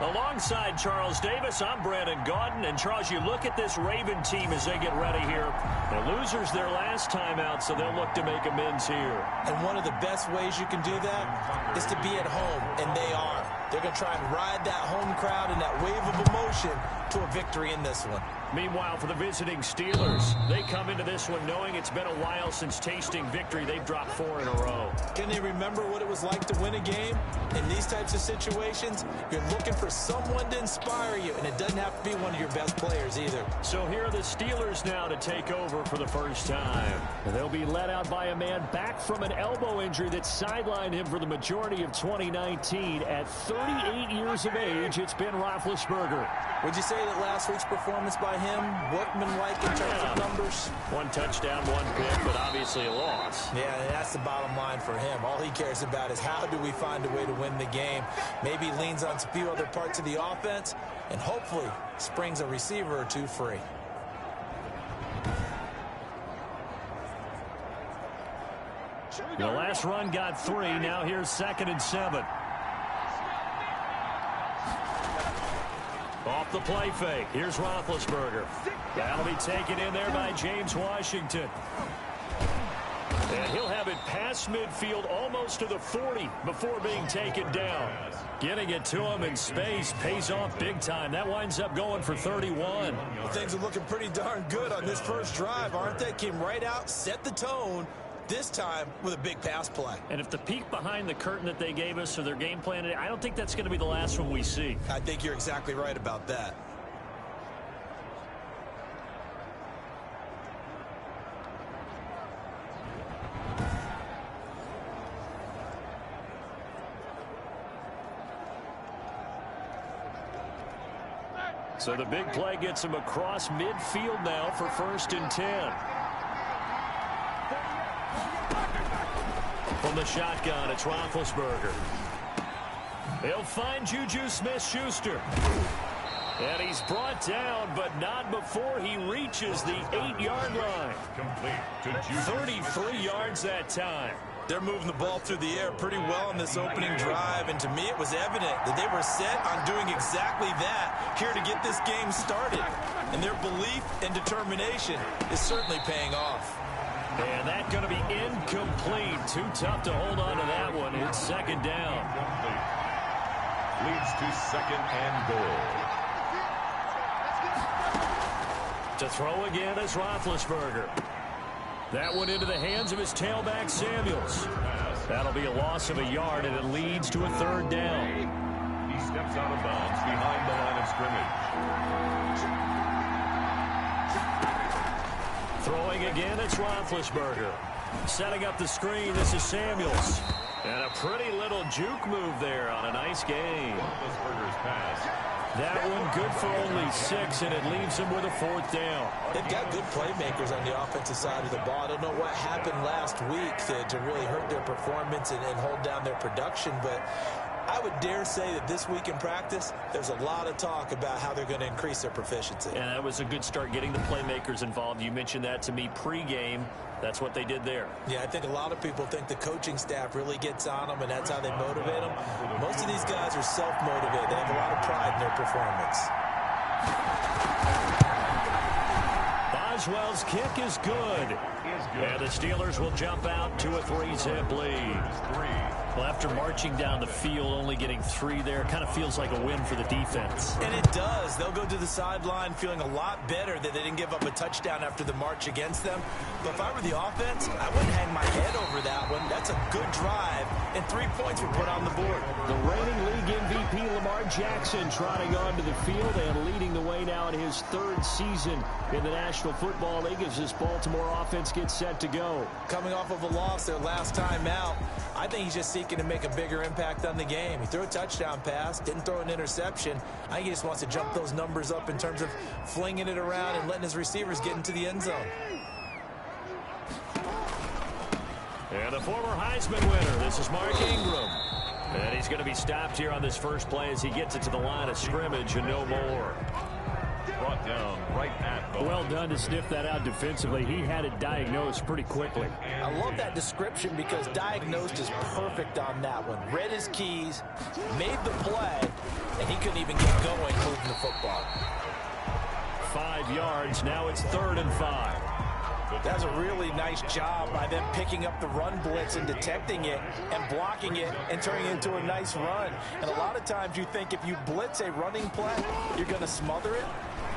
Alongside Charles Davis, I'm Brandon Gaudin. And Charles, you look at this Raven team as they get ready here. The losers their last time out, so they'll look to make amends here. And one of the best ways you can do that is to be at home, and they are. They're going to try and ride that home crowd and that wave of emotion to a victory in this one. Meanwhile, for the visiting Steelers, they come into this one knowing it's been a while since tasting victory. They've dropped 4 in a row. Can they remember what it was like to win a game? In these types of situations, you're looking for someone to inspire you, and it doesn't have to be one of your best players either. So here are the Steelers now to take over for the first time. They'll be led out by a man back from an elbow injury that sidelined him for the majority of 2019. At 38 years of age, it's Ben Roethlisberger. Would you say that last week's performance by him, workmanlike in terms of numbers? 1 touchdown, 1 pick, but obviously a loss. Yeah, that's the bottom line for him. All he cares about is how do we find a way to win the game. Maybe he leans on a few other parts of the offense and hopefully springs a receiver or 2 free. The last run got 3. Now here's 2nd and 7. Off the play fake. Here's Roethlisberger. That'll be taken in there by James Washington. And he'll have it past midfield almost to the 40 before being taken down. Getting it to him in space pays off big time. That winds up going for 31. Well, things are looking pretty darn good on this first drive, aren't they? Came right out, set the tone. This time with a big pass play. And if the peek behind the curtain that they gave us or their game plan, I don't think that's going to be the last one we see. I think you're exactly right about that. So the big play gets him across midfield now for 1st and 10. From the shotgun, it's Roethlisberger. He'll find Juju Smith-Schuster. And he's brought down, but not before he reaches the 8-yard line. Complete to 33 yards that time. They're moving the ball through the air pretty well in this opening drive, and to me it was evident that they were set on doing exactly that here to get this game started. And their belief and determination is certainly paying off. And that's going to be incomplete. Too tough to hold on to that one. It's 2nd down. Leads to 2nd and goal. To throw again is Roethlisberger. That one into the hands of his tailback, Samuels. That'll be a loss of a yard, and it leads to a 3rd down. He steps out of bounds behind the line of scrimmage. Throwing again, it's Roethlisberger. Setting up the screen, this is Samuels. And a pretty little juke move there on a nice game. Roethlisberger's pass. That one good for only 6, and it leaves him with a 4th down. They've got good playmakers on the offensive side of the ball. I don't know what happened last week to really hurt their performance and hold down their production, but I would dare say that this week in practice, there's a lot of talk about how they're going to increase their proficiency. And that was a good start getting the playmakers involved. You mentioned that to me pregame. That's what they did there. Yeah, I think a lot of people think the coaching staff really gets on them, and that's how they motivate them. Most of these guys are self-motivated. They have a lot of pride in their performance. Boswell's kick is good. And the Steelers will jump out to a 3-zip lead. Well, after marching down the field, only getting 3 there, kind of feels like a win for the defense. And it does. They'll go to the sideline feeling a lot better that they didn't give up a touchdown after the march against them. But if I were the offense, I wouldn't hang my head over that one. That's a good drive, and 3 points were put on the board. The reigning league MVP Lamar Jackson trotting onto the field and leading the way now in his 3rd season in the National Football League as this Baltimore offense gets set to go. Coming off of a loss their last time out, I think he's just seeking to make a bigger impact on the game. He threw a touchdown pass, didn't throw an interception. I think he just wants to jump those numbers up in terms of flinging it around and letting his receivers get into the end zone. And the former Heisman winner, this is Mark Ingram. And he's going to be stopped here on this first play as he gets it to the line of scrimmage and no more. brought down right at the Well done to sniff that out defensively. He had it diagnosed pretty quickly. I love that description because diagnosed is perfect on that one. Read his keys, made the play, and he couldn't even get going moving the football. 5 yards. Now it's 3rd and 5. That's a really nice job by them picking up the run blitz and detecting it and blocking it and turning it into a nice run. And a lot of times you think if you blitz a running play, you're going to smother it.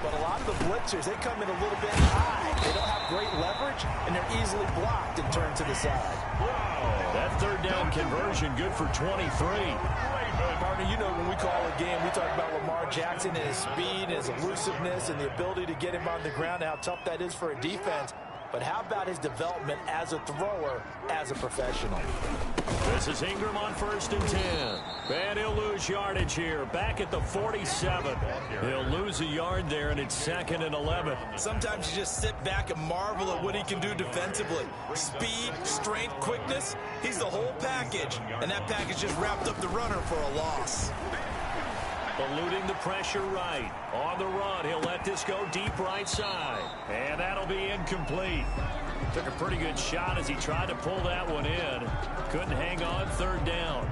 But a lot of the blitzers, they come in a little bit high. They don't have great leverage, and they're easily blocked and turned to the side. That 3rd down conversion good for 23. Partner, you know when we call a game, we talk about Lamar Jackson and his speed and his elusiveness and the ability to get him on the ground and how tough that is for a defense. But how about his development as a thrower, as a professional? This is Ingram on 1st and 10. And he'll lose yardage here. Back at the 47. He'll lose a yard there, and it's 2nd and 11. Sometimes you just sit back and marvel at what he can do defensively. Speed, strength, quickness, he's the whole package. And that package just wrapped up the runner for a loss. Eluding the pressure right. On the run, he'll let this go deep right side. And that'll be incomplete. Took a pretty good shot as he tried to pull that one in. Couldn't hang on 3rd down.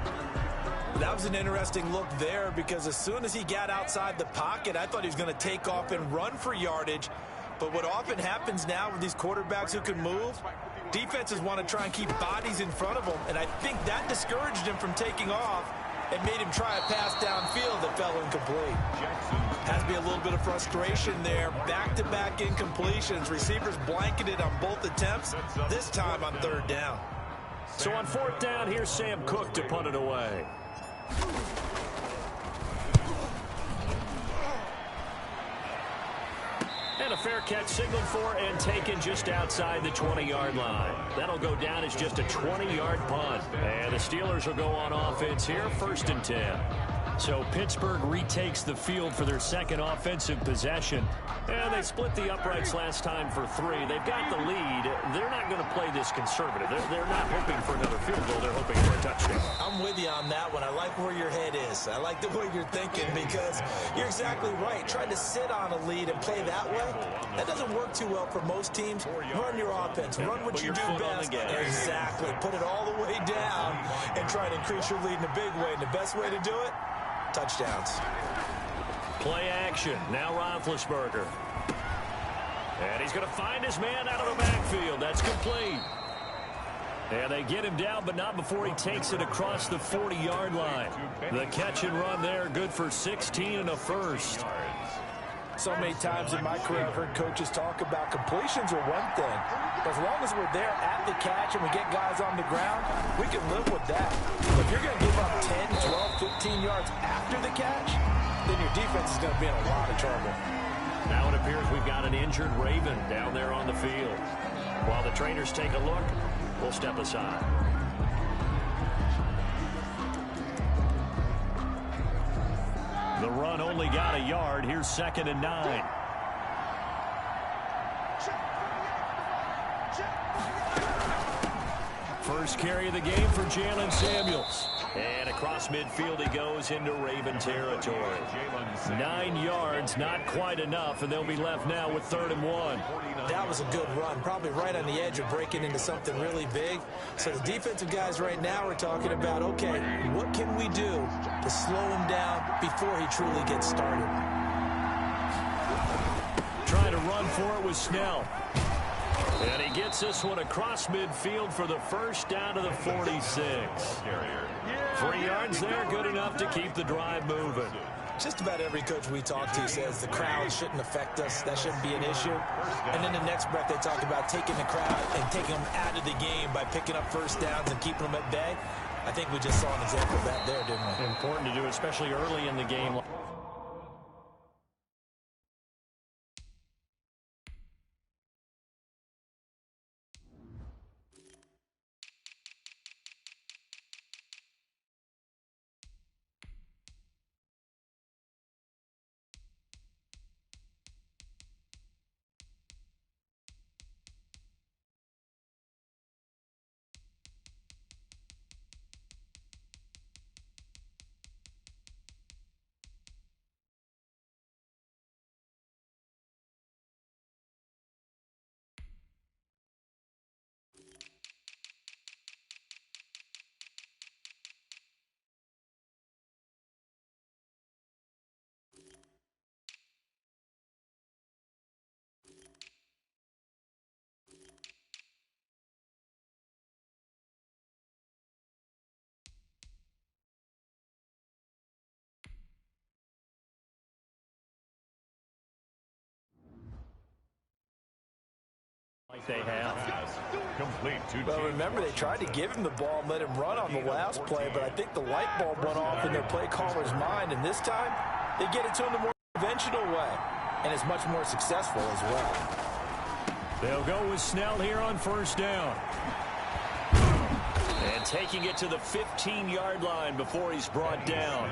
That was an interesting look there because as soon as he got outside the pocket, I thought he was going to take off and run for yardage. But what often happens now with these quarterbacks who can move, defenses want to try and keep bodies in front of them. And I think that discouraged him from taking off and made him try a pass downfield that fell incomplete. Has to be a little bit of frustration there. Back-to-back incompletions. Receivers blanketed on both attempts, this time on 3rd down. So on 4th down, here's Sam Cook to punt it away. And a fair catch signaled for and taken just outside the 20-yard line. That'll go down as just a 20-yard punt. And the Steelers will go on offense here, 1st and 10. So Pittsburgh retakes the field for their 2nd offensive possession. And they split the uprights last time for 3. They've got the lead. They're not going to play this conservative. They're not hoping for another field goal. They're hoping for a touchdown. I'm with you on that one. I like where your head is. I like the way you're thinking because you're exactly right. Trying to sit on a lead and play that way, that doesn't work too well for most teams. Run your offense. Run what you do best. Exactly. Put it all the way down and try to increase your lead in a big way. And the best way to do it, touchdowns. Play action. Now Roethlisberger. And he's going to find his man out of the backfield. That's complete. And they get him down, but not before he takes it across the 40-yard line. The catch and run there, good for 16 and a first. So many times in my career, I've heard coaches talk about completions are one thing. But as long as we're there at the catch and we get guys on the ground, we can live with that. But if you're going to give up 10, 12, 15 yards after the catch, then your defense is going to be in a lot of trouble. Now it appears we've got an injured Raven down there on the field. While the trainers take a look, we'll step aside. The run only got a yard. Here's 2nd and 9. First carry of the game for Jalen Samuels. And across midfield he goes into Raven territory. 9 yards, not quite enough, and they'll be left now with 3rd and 1. That was a good run, probably right on the edge of breaking into something really big. So the defensive guys right now are talking about, okay, what can we do to slow him down before he truly gets started? Trying to run for it was Snell. And he gets this one across midfield for the first down to the 46. 3 yards there, good enough to keep the drive moving. Just about every coach we talk to says the crowd shouldn't affect us. That shouldn't be an issue. And then the next breath they talk about taking the crowd and taking them out of the game by picking up first downs and keeping them at bay. I think we just saw an example of that there, didn't we? Important to do, especially early in the game. they have. Complete to Well, remember, they tried to give him the ball and let him run on the last play, but I think the light bulb went off in their play caller's mind, and this time they get it to him the more conventional way, and it's much more successful as well. They'll go with Snell here on first down. And taking it to the 15-yard line before he's brought down.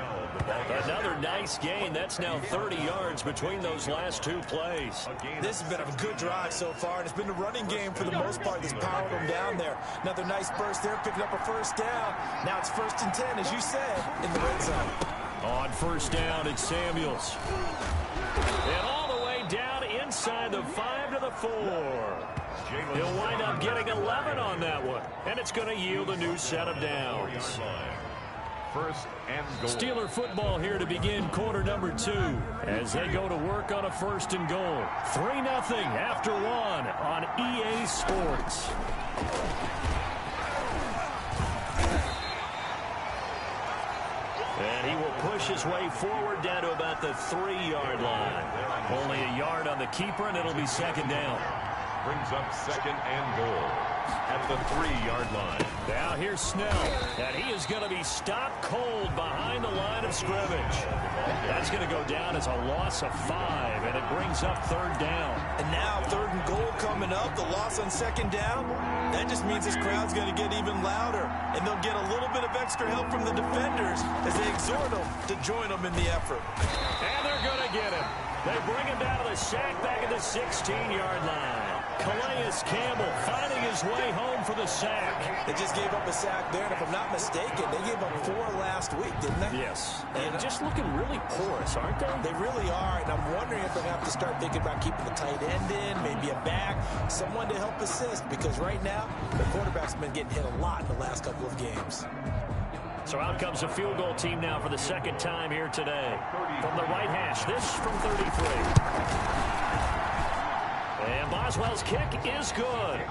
Another nice gain. That's now 30 yards between those last two plays. This has been a good drive so far, and it's been a running game for the most part that's powered them down there. Another nice burst there, picking up a first down. Now it's 1st and 10, as you said, in the red zone. On first down, it's Samuels. And all the way down inside the 5 to the 4. He'll wind up getting 11 on that one, and it's going to yield a new set of downs. First and goal. Steeler football here to begin quarter number 2 as they go to work on a 1st and goal. 3-0 after 1 on EA Sports. And he will push his way forward down to about the 3-yard line. Only a yard on the keeper, and it'll be 2nd down. Brings up 2nd and goal at the 3-yard line. Now here's Snell, and he is going to be stopped cold behind the line of scrimmage. That's going to go down as a loss of 5, and it brings up 3rd down. And now 3rd and goal coming up, the loss on 2nd down. That just means this crowd's going to get even louder, and they'll get a little bit of extra help from the defenders as they exhort them to join them in the effort. And they're going to get him. They bring him down to the sack back at the 16-yard line. Calais Campbell finding his way home for the sack. They just gave up a sack there, and if I'm not mistaken, they gave up 4 last week, didn't they? Yes. And just looking really porous, aren't they? They really are, and I'm wondering if they have to start thinking about keeping the tight end in, maybe a back, someone to help assist, because right now, the quarterback's been getting hit a lot in the last couple of games. So out comes a field goal team now for the 2nd time here today. From the right hash, this from 33. And Boswell's kick is good.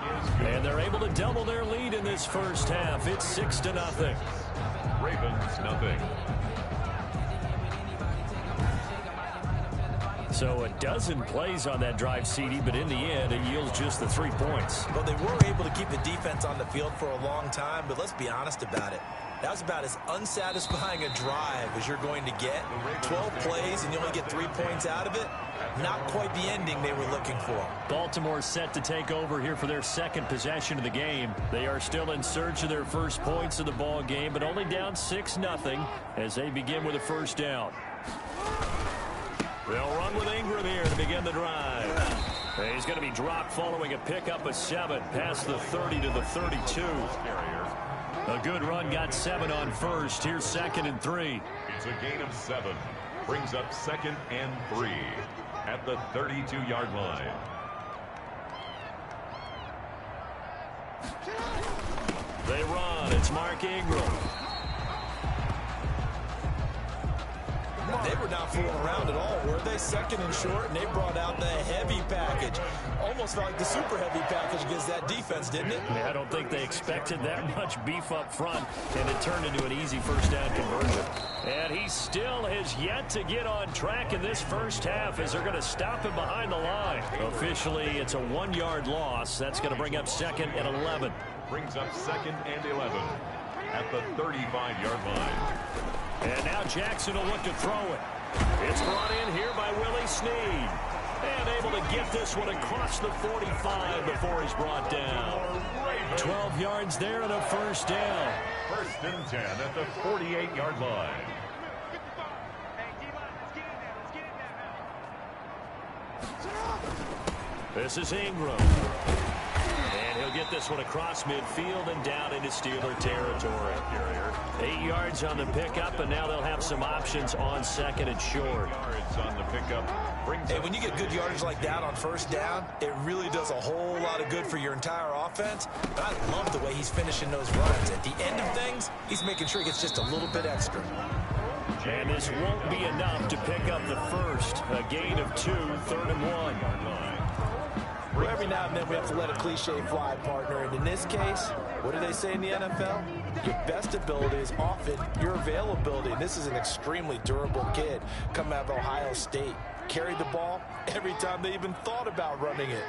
And they're able to double their lead in this first half. It's 6-0. Ravens nothing. So a dozen plays on that drive, CD, but in the end, it yields just the 3 points. Well, they were able to keep the defense on the field for a long time, but let's be honest about it. That was about as unsatisfying a drive as you're going to get. 12 plays and you only get 3 points out of it. Not quite the ending they were looking for. Baltimore set to take over here for their 2nd possession of the game. They are still in search of their first points of the ball game, but only down 6-0 as they begin with a 1st down. They'll run with Ingram here to begin the drive. He's going to be dropped following a pickup of 7 past the 30 to the 32. A good run, got 7 on first. Here's 2nd and 3. It's a gain of 7. Brings up 2nd and 3 at the 32-yard line. They run. It's Mark Ingram. They were not fooling around at all, were they? 2nd and short, and they brought out the heavy package. Almost felt like the super heavy package against that defense, didn't it? Yeah, I don't think they expected that much beef up front, and it turned into an easy 1st down conversion. And he still has yet to get on track in this first half as they're going to stop him behind the line. Officially, it's a 1-yard loss. That's going to bring up 2nd and 11. Brings up 2nd and 11 at the 35-yard line. And now Jackson will look to throw it. It's brought in here by Willie Snead. And able to get this one across the 45 before he's brought down. 12 yards there and a 1st down. 1st and 10 at the 48-yard line. This is Ingram. And he'll get this one across midfield and down into Steeler territory. 8 yards on the pickup, and now they'll have some options on 2nd and short. 8 yards on the pickup. Hey, when you get good yardage like that on 1st down, it really does a whole lot of good for your entire offense. But I love the way he's finishing those runs. At the end of things, he's making sure he gets just a little bit extra. And this won't be enough to pick up the first. A gain of 2, 3rd and 1. Well, every now and then we have to let a cliche fly, partner. And in this case, what do they say in the NFL? Your best ability is often your availability. And this is an extremely durable kid coming out of Ohio State. Carried the ball every time they even thought about running it.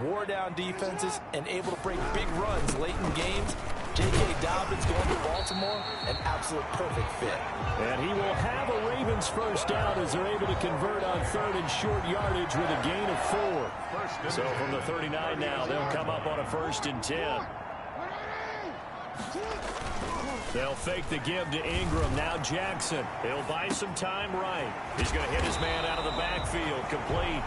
wore down defenses, and able to break big runs late in games. J.K. Dobbins going to Baltimore, an absolute perfect fit. And he will have a Ravens first down as they're able to convert on third and short yardage with a gain of 4. So from the 39 now, they'll come up on a 1st and 10. They'll fake the give to Ingram. Now Jackson. He'll buy some time right. He's going to hit his man out of the backfield. Complete.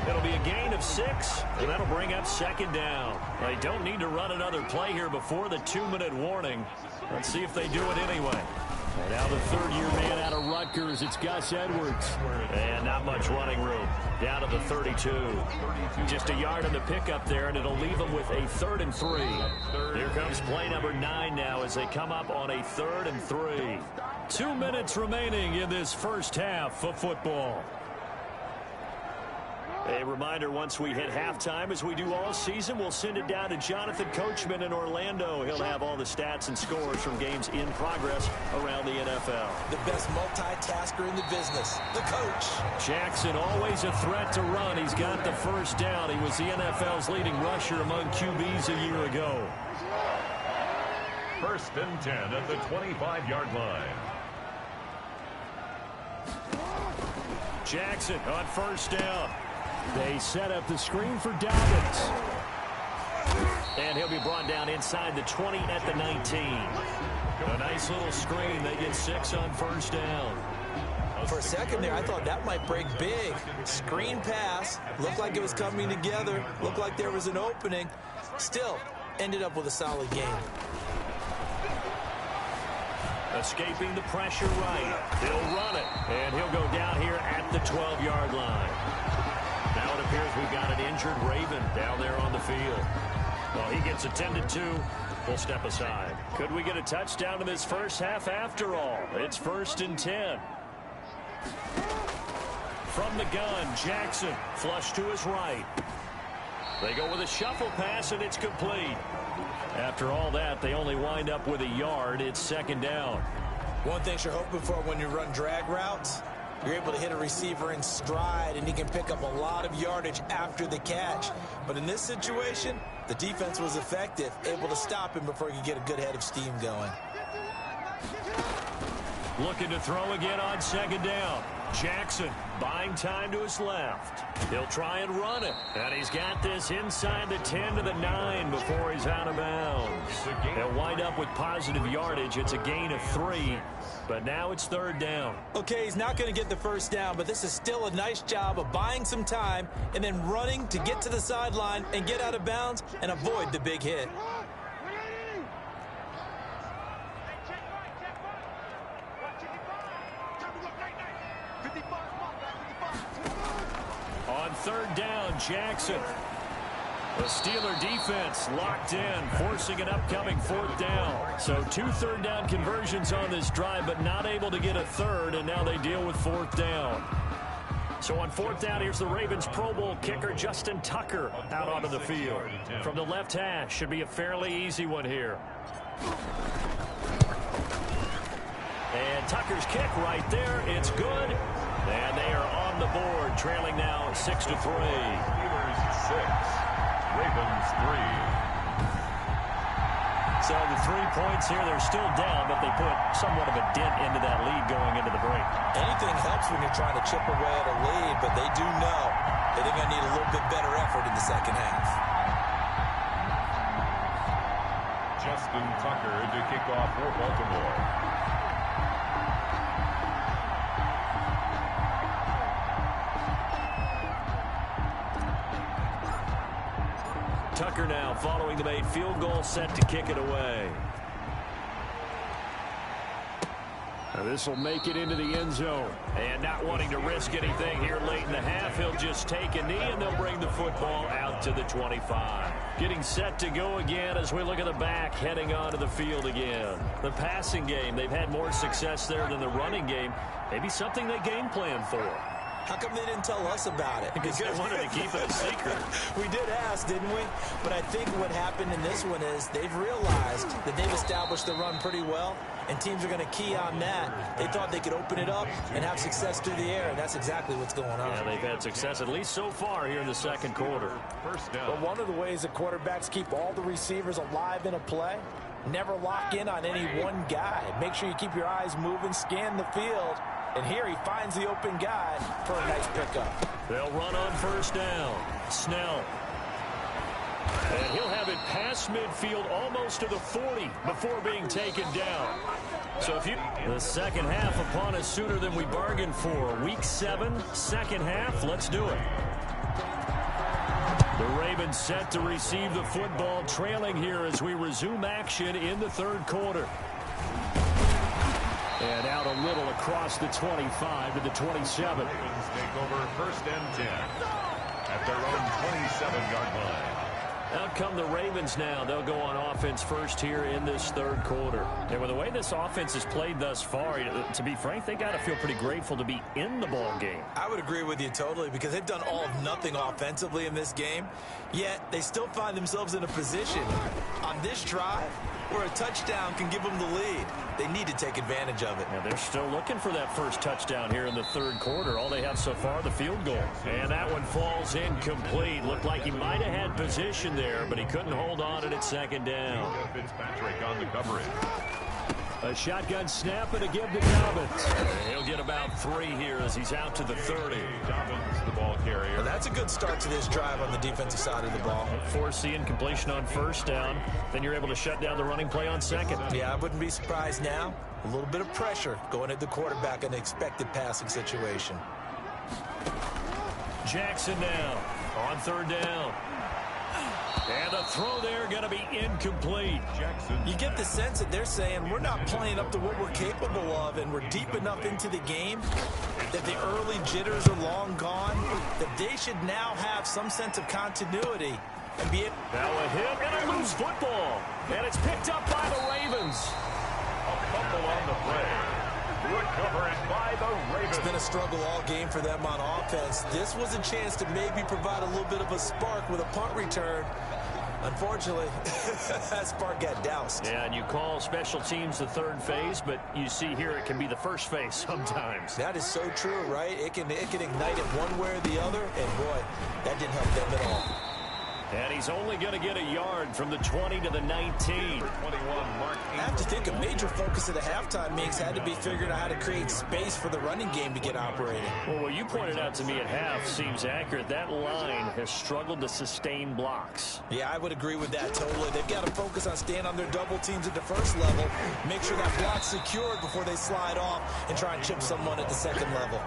It'll be a gain of 6, and that'll bring up 2nd down. They don't need to run another play here before the 2-minute warning. Let's see if they do it anyway. And now the third-year man out of Rutgers, it's Gus Edwards. And not much running room. Down to the 32. Just a yard on the pickup there, and it'll leave them with a 3rd and 3. Here comes play number 9 now as they come up on a 3rd and 3. 2 minutes remaining in this first half of football. A reminder, once we hit halftime, as we do all season, we'll send it down to Jonathan Coachman in Orlando. He'll have all the stats and scores from games in progress around the NFL. The best multitasker in the business, the coach. Jackson, always a threat to run. He's got the first down. He was the NFL's leading rusher among QBs a year ago. 1st and 10 at the 25-yard line. Jackson on first down. They set up the screen for Dobbins. And he'll be brought down inside the 20 at the 19. A nice little screen. They get 6 on first down. For a second there, I thought that might break big. Screen pass. Looked like it was coming together. Looked like there was an opening. Still, ended up with a solid game. Escaping the pressure right. He'll run it. And he'll go down here at the 12-yard line. Now it appears we've got an injured Raven down there on the field. Well, he gets attended to. We'll step aside. Could we get a touchdown in this first half after all? It's 1st and 10. From the gun, Jackson, flush to his right. They go with a shuffle pass, and it's complete. After all that, they only wind up with a yard. It's 2nd down. One thing you're hoping for when you run drag routes, you're able to hit a receiver in stride, and he can pick up a lot of yardage after the catch. But in this situation, the defense was effective, able to stop him before he could get a good head of steam going. Looking to throw again on 2nd down. Jackson buying time to his left. He'll try and run it. And he's got this inside the 10 to the 9 before he's out of bounds. They'll wind up with positive yardage. It's a gain of 3. But now it's 3rd down. Okay, he's not going to get the first down, but this is still a nice job of buying some time and then running to get to the sideline and get out of bounds and avoid the big hit. On 3rd down, Jackson. The Steeler defense locked in, forcing an upcoming 4th down. So 2 3rd down conversions on this drive, but not able to get a 3rd, and now they deal with 4th down. So on 4th down, here's the Ravens Pro Bowl kicker, Justin Tucker, out onto the field. From the left hash, should be a fairly easy one here. And Tucker's kick right there, it's good. And they are on the board, trailing now 6-3. Steelers 6. Ravens 3. So the 3 points here, they're still down, but they put somewhat of a dent into that lead going into the break. Anything helps when you're trying to chip away at a lead, but they do know that they're going to need a little bit better effort in the second half. Justin Tucker to kick off for Baltimore. Tucker now following the made field goal, set to kick it away. This will make it into the end zone. And not wanting to risk anything here late in the half, he'll just take a knee and they'll bring the football out to the 25. Getting set to go again as we look at the back, heading onto the field again. The passing game, they've had more success there than the running game. Maybe something they game plan for. How come they didn't tell us about it? Because they wanted to keep it a secret. We did ask, didn't we? But I think what happened in this one is they've realized that they've established the run pretty well, and teams are going to key on that. They thought they could open it up and have success through the air, and that's exactly what's going on. Yeah, they've had success at least so far here in the second quarter. First down. But one of the ways that quarterbacks keep all the receivers alive in a play, never lock in on any one guy. Make sure you keep your eyes moving, scan the field. And here he finds the open guy for a nice pickup. They'll run on first down. Snell. And he'll have it past midfield almost to the 40 before being taken down. So if you... The second half upon us sooner than we bargained for. Week 7, second half. Let's do it. The Ravens set to receive the football, trailing here as we resume action in the third quarter. And out a little across the 25 to the 27. Ravens take over first and 10 at their own 27-yard line. Out come the Ravens now. They'll go on offense first here in this third quarter. And with the way this offense has played thus far, to be frank, they got to feel pretty grateful to be in the ball game. I would agree with you totally because they've done all of nothing offensively in this game, yet they still find themselves in a position on this drive where a touchdown can give them the lead. They need to take advantage of it. Now they're still looking for that first touchdown here in the third quarter. All they have so far, the field goal. And that one falls incomplete. Looked like he might have had position there, but he couldn't hold on to it at second down. Fitzpatrick on the coverage. A shotgun snap and a give to Dobbins. He'll get about 3 here as he's out to the 30. Dobbins, the ball carrier. Well, that's a good start to this drive on the defensive side of the ball. Force the incompletion on first down. Then you're able to shut down the running play on second. Yeah, I wouldn't be surprised now. A little bit of pressure going at the quarterback in an expected passing situation. Jackson now on third down. And the throw there going to be incomplete. Jackson. You get the sense that they're saying we're not playing up to what we're capable of, and we're deep enough into the game that the early jitters are long gone, that they should now have some sense of continuity and be able. Now a hit and a loose football. And it's picked up by the Ravens. A fumble on the play. Recovered by the Ravens. It's been a struggle all game for them on offense. This was a chance to maybe provide a little bit of a spark with a punt return. Unfortunately, that spark got doused. Yeah, and you call special teams the third phase, but you see here it can be the first phase sometimes. That is so true, right? It can ignite it one way or the other, and boy, that didn't help them at all. And he's only going to get a yard from the 20 to the 19. 21, Mark. I have to think a major focus of the halftime mix had to be figuring out how to create space for the running game to get operating. Well, what you pointed out to me at half seems accurate. That line has struggled to sustain blocks. Yeah, I would agree with that totally. They've got to focus on staying on their double teams at the first level, make sure that block's secured before they slide off and try and chip someone at the second level.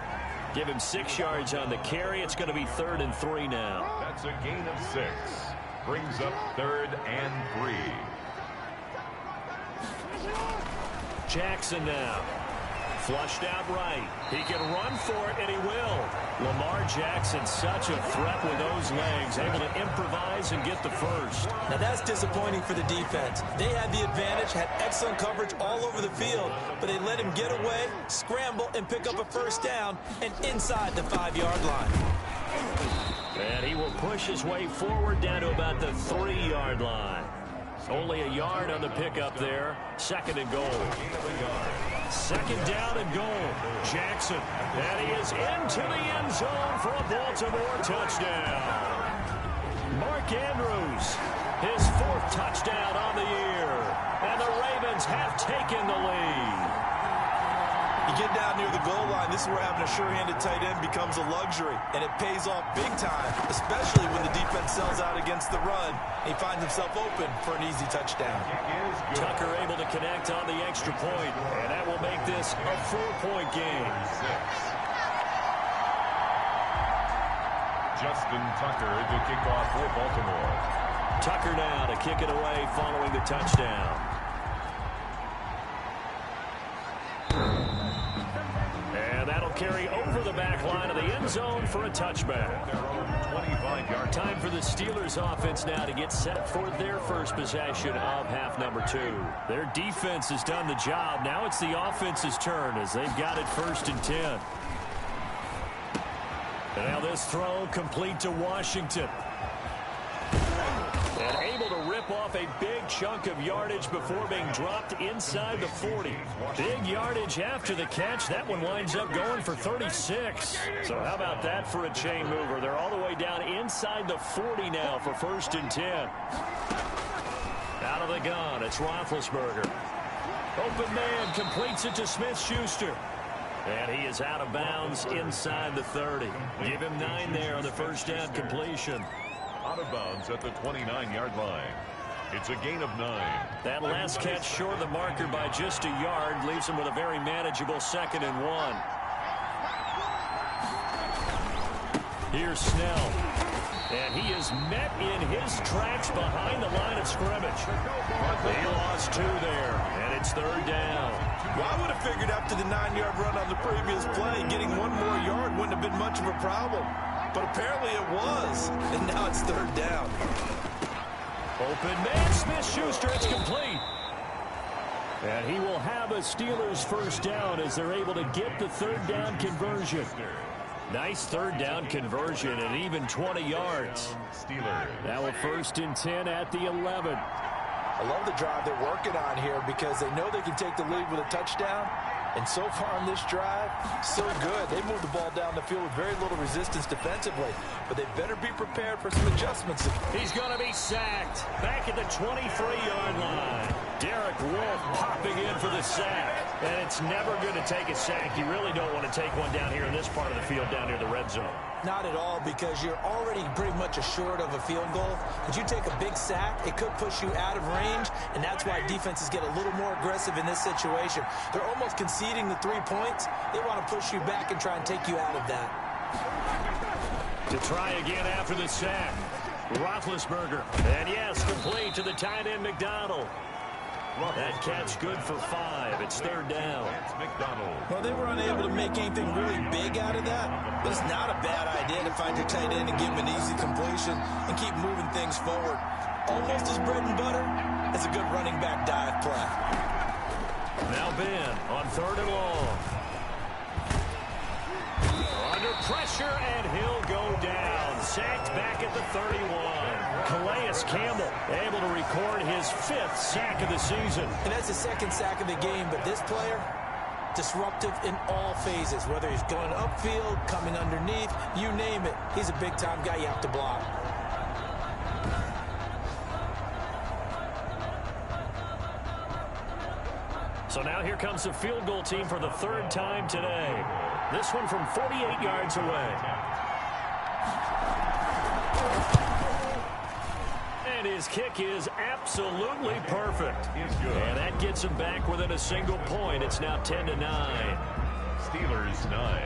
Give him 6 yards on the carry. It's going to be 3rd and 3 now. That's a gain of 6. Brings up 3rd and 3. Jackson now. Flushed out right. He can run for it, and he will. Lamar Jackson, such a threat with those legs, able to improvise and get the first. Now that's disappointing for the defense. They had the advantage, had excellent coverage all over the field, but they let him get away, scramble, and pick up a first down, and inside the 5-yard line. And he will push his way forward down to about the 3-yard line. Only a yard on the pickup there. 2nd and goal. 2nd down and goal. Jackson. And he is into the end zone for a Baltimore touchdown. Mark Andrews, his 4th touchdown on the year. And the Ravens have taken the lead. You get down near the goal line, this is where having a sure-handed tight end becomes a luxury, and it pays off big time, especially when the defense sells out against the run. He finds himself open for an easy touchdown. Tucker able to connect on the extra point, and that will make this a 4-point game. Justin Tucker to kick off for Baltimore. Tucker now to kick it away following the touchdown. And that'll carry over the back line of the end zone for a touchback. Their own 25-yard. Time for the Steelers offense now to get set for their first possession of half number 2. Their defense has done the job. Now it's the offense's turn as they've got it 1st and 10. And now this throw complete to Washington. And able to rip off a big chunk of yardage before being dropped inside the 40. Big yardage after the catch. That one winds up going for 36. So how about that for a chain mover? They're all the way down inside the 40 now for 1st and 10. Out of the gun, it's Roethlisberger. Open man completes it to Smith-Schuster. And he is out of bounds inside the 30. Give him 9 there on the first down completion. Out of bounds at the 29-yard line. It's a gain of 9. That last catch short of the marker by just a yard leaves him with a very manageable 2nd and 1. Here's Snell. And he is met in his tracks behind the line of scrimmage. They lost 2 there, and it's 3rd down. Well, I would have figured after the 9-yard run on the previous play, getting 1 more yard wouldn't have been much of a problem. But apparently it was, and now it's 3rd down. Open man, Smith-Schuster, it's complete. And he will have a Steelers first down as they're able to get the 3rd down conversion. Nice 3rd down conversion and even 20 yards. Steelers. Now a 1st and 10 at the 11. I love the drive they're working on here because they know they can take the lead with a touchdown. And so far on this drive, so good. They moved the ball down the field with very little resistance defensively. But they better be prepared for some adjustments. He's going to be sacked. Back at the 23-yard line. Derek Wolfe popping in for the sack. And it's never going to take a sack. You really don't want to take one down here in this part of the field down near the red zone. Not at all, because you're already pretty much assured of a field goal. But you take a big sack, it could push you out of range, and that's why defenses get a little more aggressive in this situation. They're almost conceding the 3 points. They want to push you back and try and take you out of that. To try again after the sack. Roethlisberger. And yes, complete to the tight end McDonald. That catch good for 5. It's 3rd down. Well, they were unable to make anything really big out of that, but it's not a bad idea to find your tight end and give him an easy completion and keep moving things forward. Almost as bread and butter as a good running back dive play. Now Ben on 3rd and long. Under pressure, and he'll go down. Sacked back at the 31. Calais Campbell able to record his 5th sack of the season. And that's the 2nd sack of the game, but this player, disruptive in all phases, whether he's going upfield, coming underneath, you name it. He's a big-time guy you have to block. So now here comes the field goal team for the 3rd time today. This one from 48 yards away. And his kick is absolutely perfect. And that gets him back within a single point. It's now 10-9. Steelers 9.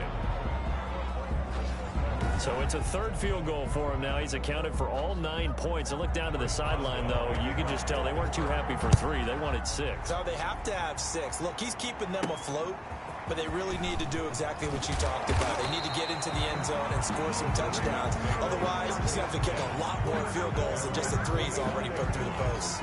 So it's a 3rd field goal for him now. He's accounted for all 9 points. And look down to the sideline, though. You can just tell they weren't too happy for 3. They wanted 6. No, they have to have 6. Look, he's keeping them afloat, but they really need to do exactly what you talked about. They need to get into the end zone and score some touchdowns. Otherwise, he's going to have to kick a lot more field goals than just the 3 he's already put through the posts.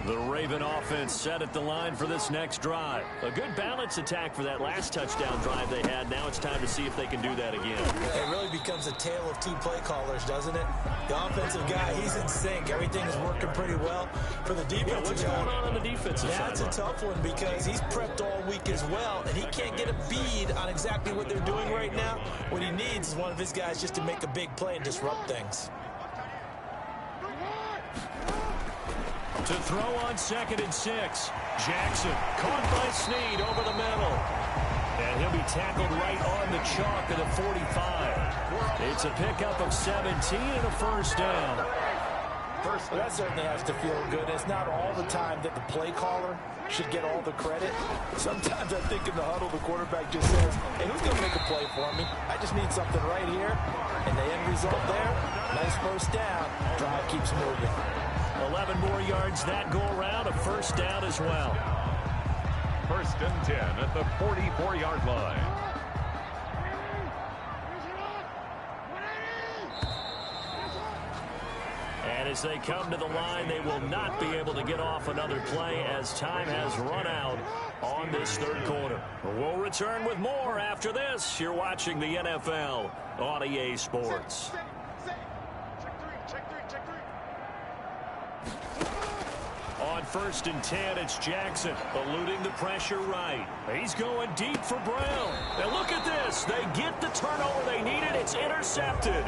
The Raven offense set at the line for this next drive. A good balance attack for that last touchdown drive they had. Now it's time to see if they can do that again. It really becomes a tale of 2 play callers, doesn't it? The offensive guy, he's in sync. Everything's working pretty well. For the defensive guy, what's going on the defensive side? That's a tough one because he's prepped all week as well, and he can't get a bead on exactly what they're doing right now. What he needs is one of his guys just to make a big play and disrupt things. To throw on 2nd and 6. Jackson caught by Snead over the middle. And he'll be tackled right on the chalk of the 45. It's a pickup of 17 and a 1st down. Well, that certainly has to feel good. It's not all the time that the play caller should get all the credit. Sometimes I think in the huddle, the quarterback just says, hey, who's going to make a play for me? I just need something right here. And the end result there, nice 1st down. Drive keeps moving. 11 more yards that go around, a 1st down as well. 1st and 10 at the 44-yard line. And as they come to the line, they will not be able to get off another play as time has run out on this third quarter. We'll return with more after this. You're watching the NFL on EA Sports. On 1st and 10, it's Jackson eluding the pressure right. He's going deep for Brown. And look at this. They get the turnover they needed. It's intercepted.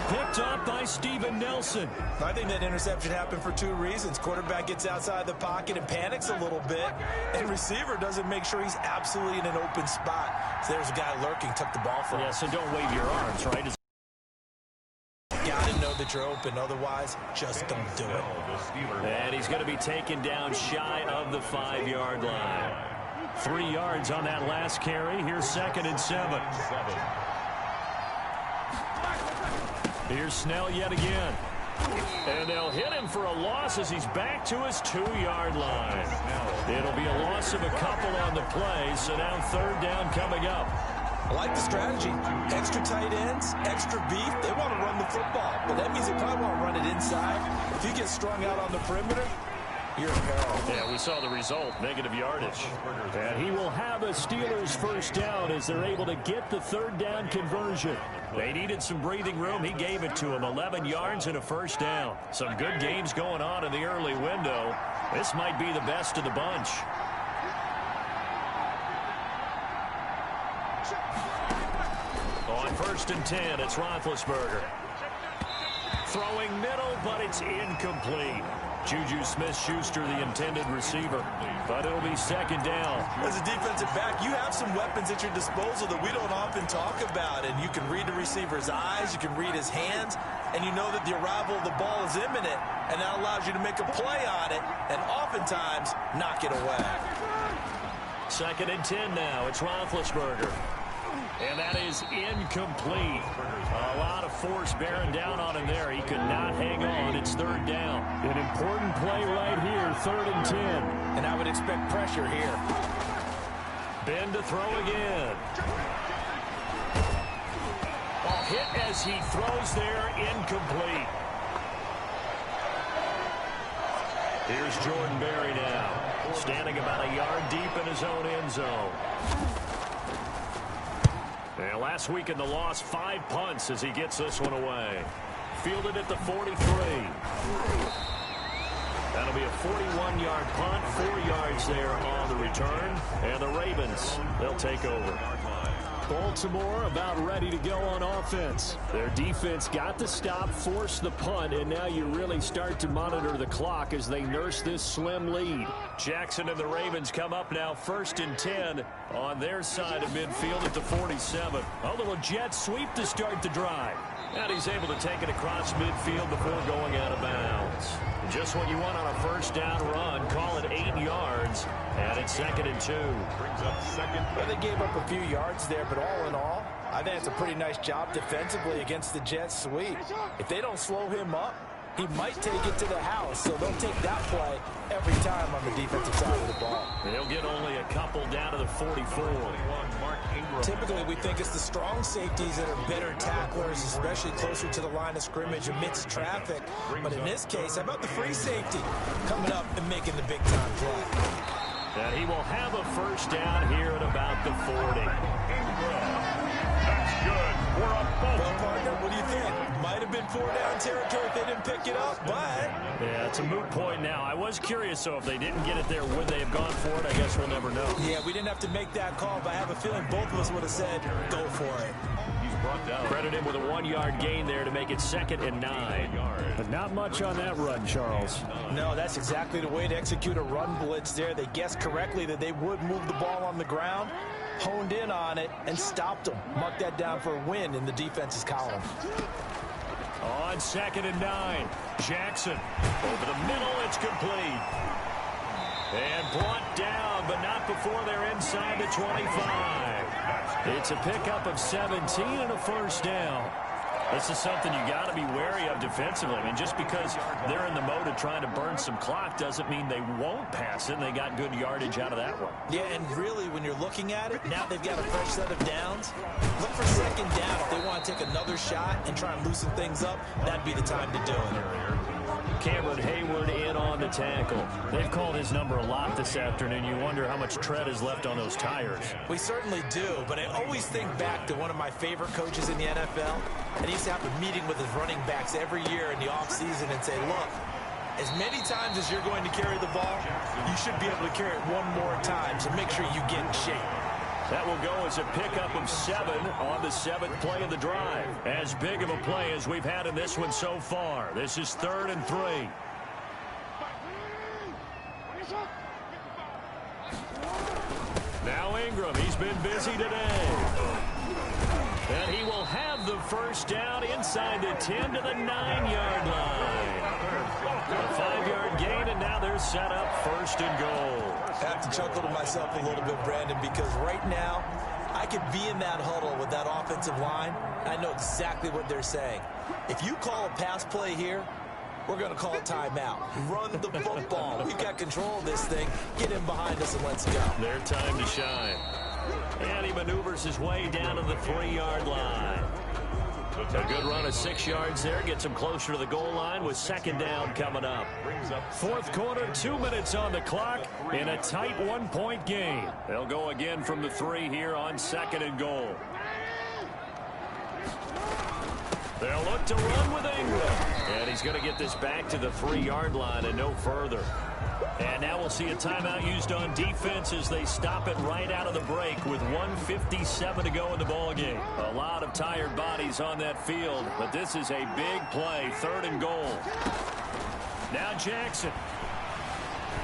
Picked up by Steven Nelson. I think that interception happened for 2 reasons. Quarterback gets outside the pocket and panics a little bit. And receiver doesn't make sure he's absolutely in an open spot. So there's a guy lurking, took the ball from him. Yeah, so don't wave your arms, right? Got to know that you're open. Otherwise, just don't do it. And he's going to be taken down shy of the 5-yard line. 3 yards on that last carry. Here's 2nd and 7. Here's Snell yet again. And they'll hit him for a loss as he's back to his 2-yard line. It'll be a loss of a couple on the play, so now 3rd down coming up. I like the strategy. Extra tight ends, extra beef. They want to run the football, but that means they probably want to run it inside. If you get strung out on the perimeter, you're in peril. Yeah, we saw the result, negative yardage. And he will have a Steelers 1st down as they're able to get the 3rd down conversion. They needed some breathing room. He gave it to them. 11 yards and a 1st down. Some good games going on in the early window. This might be the best of the bunch. On 1st and 10, it's Roethlisberger. Throwing middle, but it's incomplete. Juju Smith-Schuster, the intended receiver. But it'll be 2nd down. As a defensive back, you have some weapons at your disposal that we don't often talk about. And you can read the receiver's eyes, you can read his hands, and you know that the arrival of the ball is imminent. And that allows you to make a play on it and oftentimes knock it away. 2nd and 10 now. It's Roethlisberger. And that is incomplete. A lot of force bearing down on him there. He could not hang on. It's 3rd down. An important play right here, 3rd and 10. And I would expect pressure here. Ben to throw again. Hit as he throws there, incomplete. Here's Jordan Berry now, standing about a yard deep in his own end zone. And last week in the loss, 5 punts as he gets this one away. Fielded at the 43. That'll be a 41-yard punt, 4 yards there on the return. And the Ravens, they'll take over. Baltimore about ready to go on offense. Their defense got the stop, forced the punt, and now you really start to monitor the clock as they nurse this slim lead. Jackson and the Ravens come up now 1st and 10 on their side of midfield at the 47. A little jet sweep to start the drive. And he's able to take it across midfield before going out of bounds. Just what you want on a 1st down run. Call it 8 yards. And it's 2nd and 2. Brings up 2nd. Well, they gave up a few yards there, but all in all, I think it's a pretty nice job defensively against the jet sweep. If they don't slow him up, he might take it to the house, so they'll take that play every time on the defensive side of the ball. They'll get only a couple down to the 44. Typically, we think it's the strong safeties that are better tacklers, especially closer to the line of scrimmage amidst traffic. But in this case, how about the free safety coming up and making the big-time play? And he will have a 1st down here at about the 40. That's good. We're up both. Well, partner, what do you think? Might have been 4-down territory if they didn't pick it up, but... Yeah, it's a moot point now. I was curious, so if they didn't get it there, would they have gone for it? I guess we'll never know. Yeah, we didn't have to make that call, but I have a feeling both of us would have said, go for it. He's brought down. Credit him with a 1-yard gain there to make it 2nd and 9. But not much on that run, Charles. No, that's exactly the way to execute a run blitz there. They guessed correctly that they would move the ball on the ground, honed in on it, and stopped them. Mark that down for a win in the defense's column. On 2nd and 9, Jackson over the middle, it's complete. And brought down, but not before they're inside the 25. It's a pickup of 17 and a 1st down. This is something you got to be wary of defensively. I mean, just because they're in the mode of trying to burn some clock doesn't mean they won't pass it, and they got good yardage out of that one. Yeah, and really, when you're looking at it, now they've got a fresh set of downs. Look for 2nd down. If they want to take another shot and try and loosen things up, that'd be the time to do it. Cameron Hayward in on the tackle. They've called his number a lot this afternoon. You wonder how much tread is left on those tires. We certainly do, but I always think back to one of my favorite coaches in the NFL, and he used to have a meeting with his running backs every year in the offseason and say, look, as many times as you're going to carry the ball, you should be able to carry it one more time, so make sure you get in shape. That will go as a pickup of 7 on the 7th play of the drive. As big of a play as we've had in this one so far. This is 3rd and 3. Now Ingram, he's been busy today. And he will have the first down inside the 10 to the 9-yard line. A 5-yard gain, and now they're set up 1st and goal. I have to chuckle to myself a little bit, Brandon, because right now I could be in that huddle with that offensive line. I know exactly what they're saying. If you call a pass play here, we're going to call a timeout. Run the football. We've got control of this thing. Get in behind us and let's go. Their time to shine. And he maneuvers his way down to the 3-yard line. A good run of 6 yards there. Gets him closer to the goal line with 2nd down coming up. 4th quarter, 2 minutes on the clock in a tight 1-point game. They'll go again from the 3 here on 2nd and goal. They'll look to run with Ingram. And he's going to get this back to the 3-yard line and no further. And now we'll see a timeout used on defense as they stop it right out of the break with 1:57 to go in the ballgame. A lot of tired bodies on that field, but this is a big play, 3rd and goal. Now Jackson.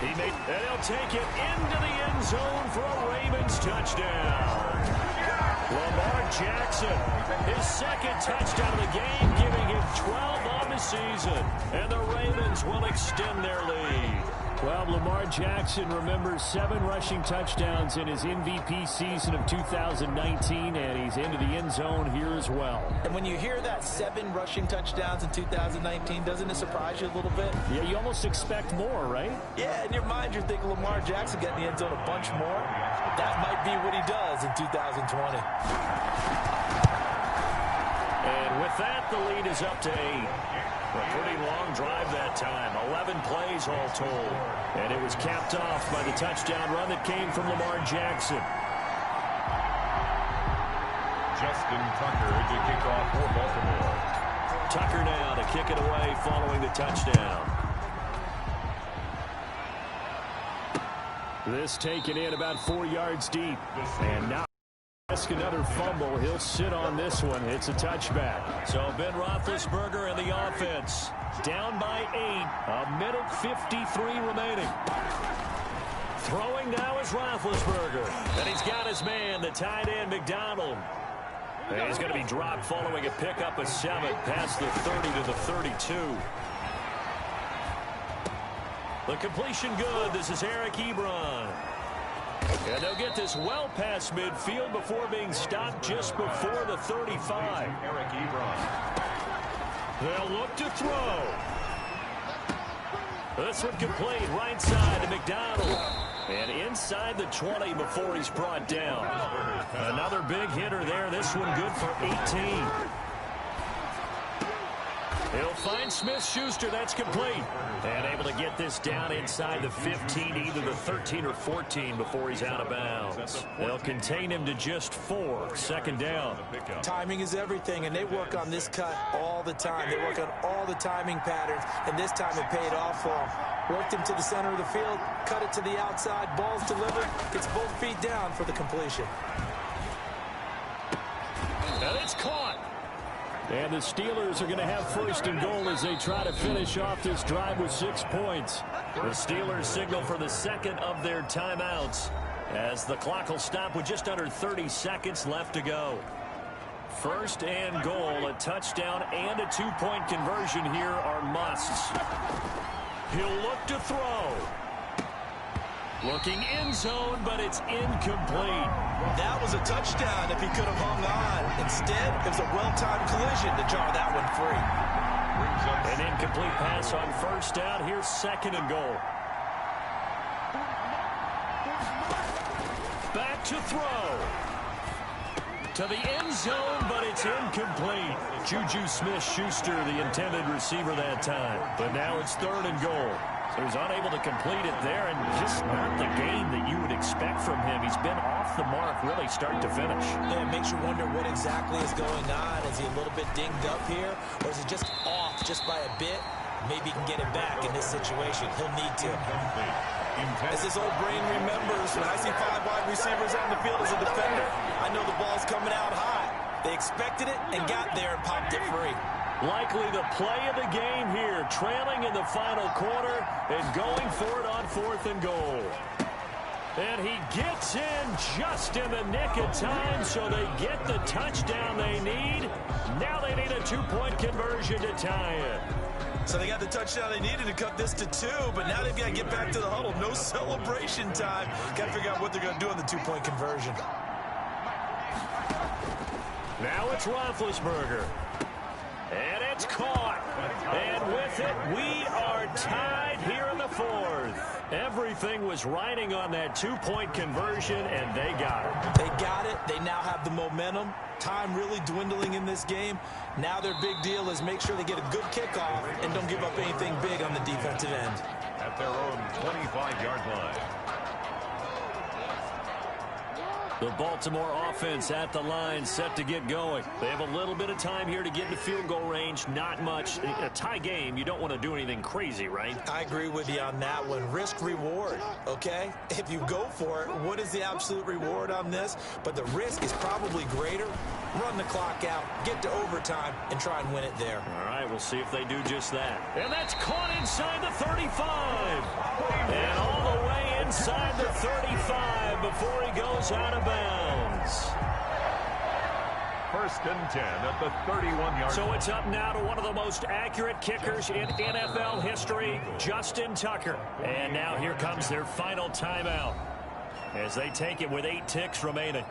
And he'll take it into the end zone for a Ravens touchdown. Lamar Jackson, his 2nd touchdown of the game, giving him 12 on the season. And the Ravens will extend their lead. Well, Lamar Jackson remembers 7 rushing touchdowns in his MVP season of 2019, and he's into the end zone here as well. And when you hear that 7 rushing touchdowns in 2019, doesn't it surprise you a little bit? Yeah, you almost expect more, right? Yeah, in your mind you're thinking Lamar Jackson got in the end zone a bunch more. That might be what he does in 2020. And with that, the lead is up to 8. A pretty long drive that time. 11 plays all told. And it was capped off by the touchdown run that came from Lamar Jackson. Justin Tucker to kick off for Baltimore. Tucker now to kick it away following the touchdown. This taken in about 4 yards deep. And now another fumble. He'll sit on this one. It's a touchback. So Ben Roethlisberger and the offense down by 8. 1:53 remaining. Throwing now is Roethlisberger. And he's got his man, the tight end, McDonald. And he's going to be dropped following a pickup of 7 past the 30 to the 32. The completion good. This is Eric Ebron. And they'll get this well past midfield before being stopped just before the 35. Eric Ebron. They'll look to throw. This one complete right side to McDonald. And inside the 20 before he's brought down. Another big hitter there. This one good for 18. He'll find Smith-Schuster. That's complete. And able to get this down inside the 15, either the 13 or 14 before he's out of bounds. They'll contain him to just 4. 2nd down. Timing is everything, and they work on this cut all the time. They work on all the timing patterns, and this time it paid off for him. Worked him to the center of the field, cut it to the outside, ball's delivered, gets both feet down for the completion. And it's caught. And the Steelers are going to have 1st and goal as they try to finish off this drive with 6 points. The Steelers signal for the 2nd of their timeouts as the clock will stop with just under 30 seconds left to go. 1st and goal, a touchdown and a 2-point conversion here are musts. He'll look to throw. Looking end zone, but it's incomplete. That was a touchdown if he could have hung on. Instead, it was a well-timed collision to jar that one free. An incomplete pass on 1st down. Here's 2nd and goal. Back to throw. to the end zone, but it's incomplete. Juju Smith-Schuster, the intended receiver that time. But now it's 3rd and goal. So he's unable to complete it there, and just not the game that you would expect from him. He's been off the mark really start to finish. Yeah, it makes you wonder what exactly is going on. Is he a little bit dinged up here, or is he just off just by a bit? Maybe he can get it back in this situation. He'll need to. As his old brain remembers, when I see 5 wide receivers on the field as a defender, I know the ball's coming out high. They expected it and got there and popped it free. Likely the play of the game here, trailing in the final quarter and going for it on 4th and goal. And he gets in just in the nick of time, so they get the touchdown they need. Now they need a 2-point conversion to tie it. So they got the touchdown they needed to cut this to 2, but now they've got to get back to the huddle. No celebration time. Got to figure out what they're going to do on the 2-point conversion. Now it's Roethlisberger. And it's caught. And with it, we are tied here in the 4th. Everything was riding on that 2-point conversion, and they got it. They got it. They now have the momentum. Time really dwindling in this game. Now their big deal is make sure they get a good kickoff and don't give up anything big on the defensive end. At their own 25-yard line. The Baltimore offense at the line, set to get going. They have a little bit of time here to get into field goal range. Not much. A tie game, you don't want to do anything crazy, right? I agree with you on that one. Risk reward, okay? If you go for it, what is the absolute reward on this? But the risk is probably greater. Run the clock out, get to overtime, and try and win it there. All right, we'll see if they do just that. And that's caught inside the 35. And all the way inside the 35 before he goes out of bounds. 1st and 10 at the 31-yard. So it's up now to one of the most accurate kickers in NFL history, Justin Tucker. And now here comes their final timeout as they take it with 8 ticks remaining.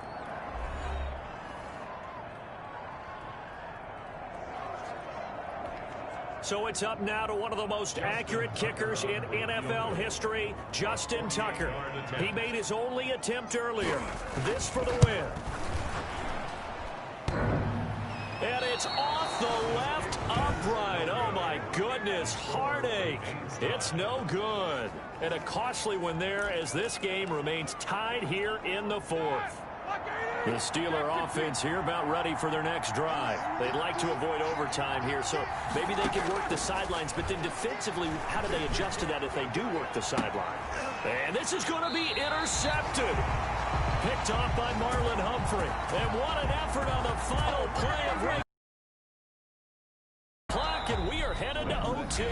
So it's up now to one of the most accurate kickers in NFL history, Justin Tucker. He made his only attempt earlier. This for the win. And it's off the left upright. Oh, my goodness. Heartache. It's no good. And a costly one there as this game remains tied here in the 4th. The Steeler offense here about ready for their next drive. They'd like to avoid overtime here, so maybe they can work the sidelines, but then defensively, how do they adjust to that if they do work the sideline? And this is going to be intercepted. Picked off by Marlon Humphrey. And what an effort on the final play of Ray. And we are headed to OT.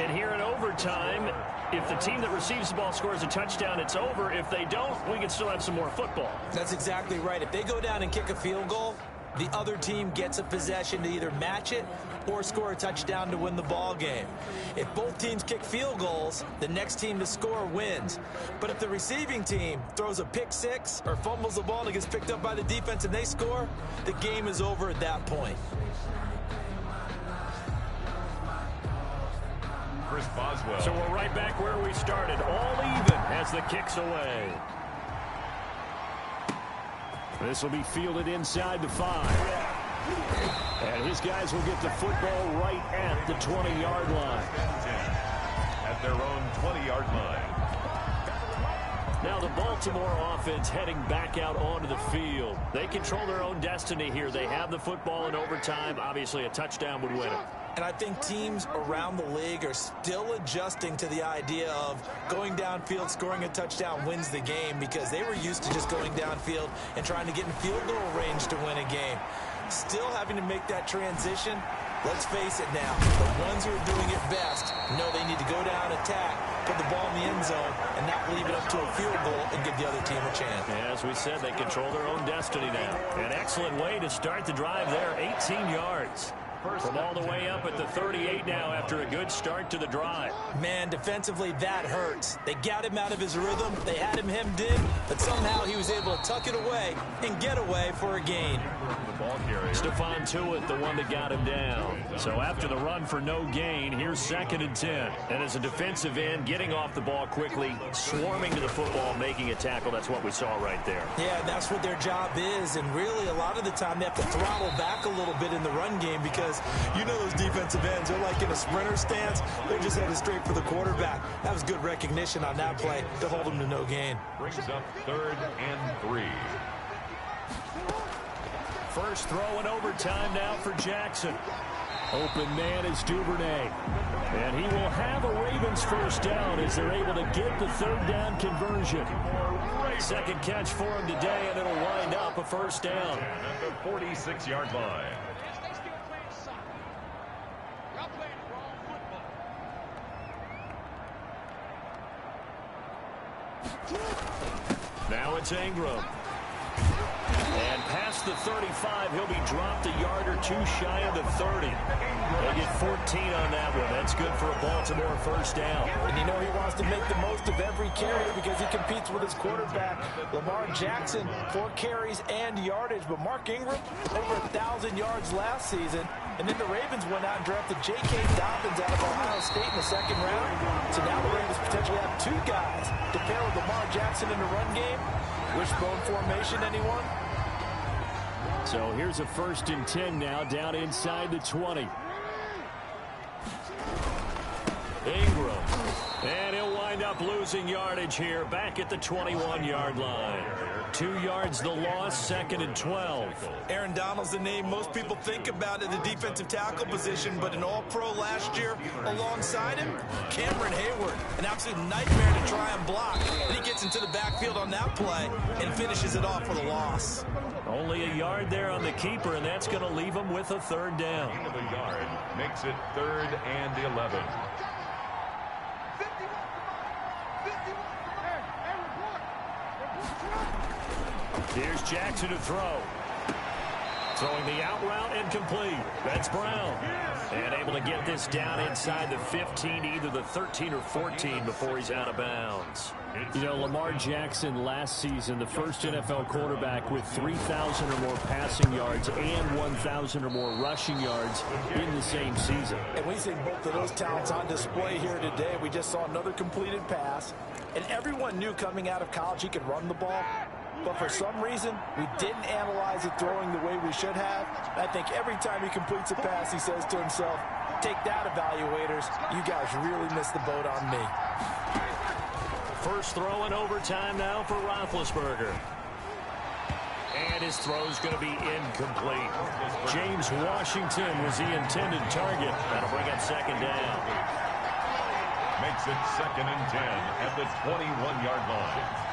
And here in overtime, if the team that receives the ball scores a touchdown, it's over. If they don't, we can still have some more football. That's exactly right. If they go down and kick a field goal, the other team gets a possession to either match it or score a touchdown to win the ball game. If both teams kick field goals, the next team to score wins. But if the receiving team throws a pick six or fumbles the ball and it gets picked up by the defense and they score, the game is over at that point. So we're right back where we started, all even as the kick's away. This will be fielded inside the 5. And his guys will get the football right at the 20-yard line. At their own 20-yard line. Now the Baltimore offense heading back out onto the field. They control their own destiny here. They have the football in overtime. Obviously, a touchdown would win it. And I think teams around the league are still adjusting to the idea of going downfield, scoring a touchdown wins the game, because they were used to just going downfield and trying to get in field goal range to win a game. Still having to make that transition. Let's face it now, the ones who are doing it best know they need to go down, attack, put the ball in the end zone, and not leave it up to a field goal and give the other team a chance. As we said, they control their own destiny now. An excellent way to start the drive there, 18 yards. From all the way up at the 38 now after a good start to the drive. Man, defensively, that hurts. They got him out of his rhythm. They had him hemmed in, but somehow he was able to tuck it away and get away for a gain. Stephon Tuitt, the one that got him down. So after the run for no gain, here's 2nd and 10. And as a defensive end, getting off the ball quickly, swarming to the football, making a tackle, that's what we saw right there. Yeah, that's what their job is, and really a lot of the time they have to throttle back a little bit in the run game because you know those defensive ends, they're like in a sprinter stance. They're just headed straight for the quarterback. That was good recognition on that play to hold him to no gain. Brings up 3rd and 3. First throw in overtime now for Jackson. Open man is Duvernay. And he will have a Ravens first down as they're able to get the 3rd down conversion. 2nd catch for him today, and it'll wind up a first down. At the 46-yard line. Now it's Ingram. And past the 35, he'll be dropped a yard or two shy of the 30. They get 14 on that one. That's good for a Baltimore first down. And you know he wants to make the most of every carry because he competes with his quarterback, Lamar Jackson, 4 carries and yardage. But Mark Ingram, over 1,000 yards last season. And then the Ravens went out and drafted J.K. Dobbins out of Ohio State in the 2nd round. So now the Ravens potentially have 2 guys to pair with Lamar Jackson in the run game. Wishbone formation, anyone? So here's a 1st and 10 now down inside the 20. Ingram. And he'll wind up losing yardage here back at the 21-yard line. 2 yards the loss, 2nd and 12. Aaron Donald's the name most people think about at the defensive tackle position, but an all-pro last year alongside him, Cameron Hayward, an absolute nightmare to try and block. And he gets into the backfield on that play and finishes it off for the loss. Only a yard there on the keeper, and that's going to leave him with a 3rd down. Gain of a yard makes it 3rd and 11. Here's Jackson to throw. Throwing the out route incomplete. That's Brown. And able to get this down inside the 15, either the 13 or 14 before he's out of bounds. You know, Lamar Jackson last season, the first NFL quarterback with 3,000 or more passing yards and 1,000 or more rushing yards in the same season. And we see both of those talents on display here today. We just saw another completed pass. And everyone knew coming out of college he could run the ball. But for some reason, we didn't analyze it throwing the way we should have. I think every time he completes a pass, he says to himself, take that, evaluators. You guys really missed the boat on me. First throw in overtime now for Roethlisberger. And his throw's going to be incomplete. James Washington was the intended target. That'll bring up 2nd down. Makes it 2nd and 10 at the 21-yard line.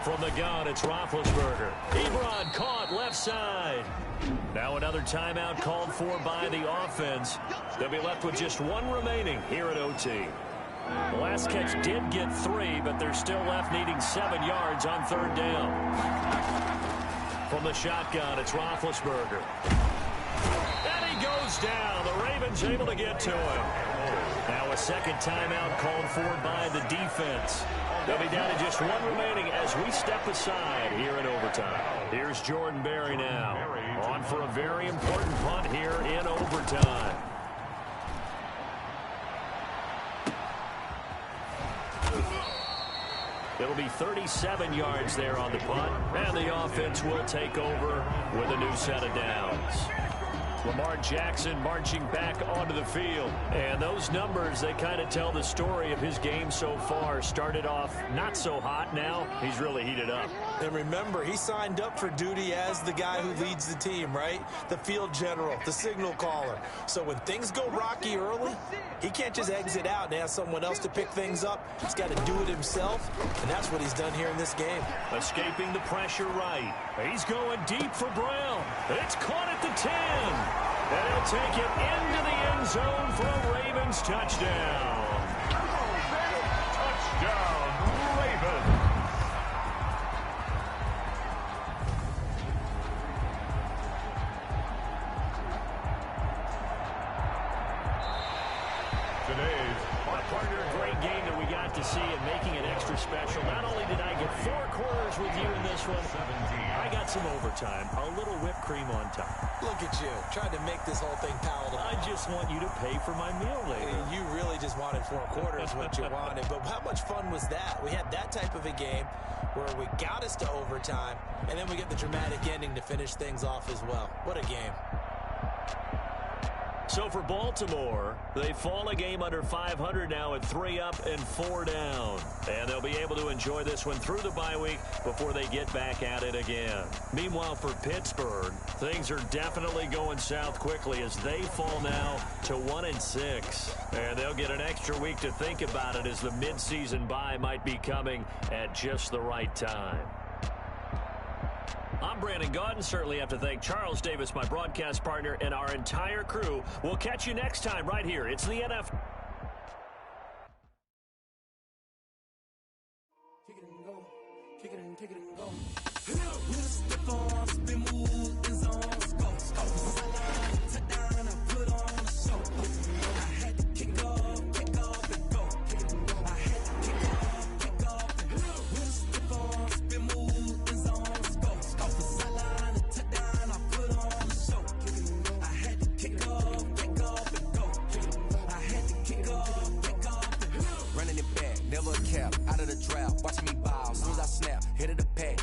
From the gun, it's Roethlisberger. Ebron caught left side. Now another timeout called for by the offense. They'll be left with just 1 remaining here at OT. The last catch did get 3, but they're still left needing 7 yards on 3rd down. From the shotgun, it's Roethlisberger. And he goes down. The Ravens able to get to him. Now a 2nd timeout called for by the defense. They'll be down to just 1 remaining as we step aside here in overtime. Here's Jordan Berry now. On for a very important punt here in overtime. It'll be 37 yards there on the punt. And the offense will take over with a new set of downs. Lamar Jackson marching back onto the field. And those numbers, they kind of tell the story of his game so far. Started off not so hot. Now he's really heated up. And remember, he signed up for duty as the guy who leads the team, right? The field general, the signal caller. So when things go rocky early, he can't just exit out and ask someone else to pick things up. He's got to do it himself, and that's what he's done here in this game. Escaping the pressure right. He's going deep for Brown. It's caught at the 10. And he'll take it into the end zone for a Ravens touchdown. Touchdown, Ravens. today's My partner, a great game that we got to see and making it extra special. Not only did I get 4 quarters with you in this one, I got some overtime, a little whipped cream on top. Look at you, trying to make this whole thing palatable. I just want you to pay for my meal later. You really just wanted 4 quarters, what you wanted. But how much fun was that? We had that type of a game where we got us to overtime, and then we get the dramatic ending to finish things off as well. What a game. So for Baltimore, they fall a game under 500 now at 3 up and 4 down. And they'll be able to enjoy this one through the bye week before they get back at it again. Meanwhile, for Pittsburgh, things are definitely going south quickly as they fall now to 1-6. And they'll get an extra week to think about it as the midseason bye might be coming at just the right time. I'm Brandon Gaudin. Certainly have to thank Charles Davis, my broadcast partner, and our entire crew. We'll catch you next time right here. It's the NFL. Kick it and go. Kick it and go. With a step on, spin move, in zone, go. Touchdown, I put on a show. I had to kick off and go. I had to kick off and go. With a step on, spin move, in zone, go. Touchdown, I put on a show. I had to kick off and go. I had to kick off and go. Running it back, never a cap, out of the drought, watching me bow. As soon as I snap, hit of the pack,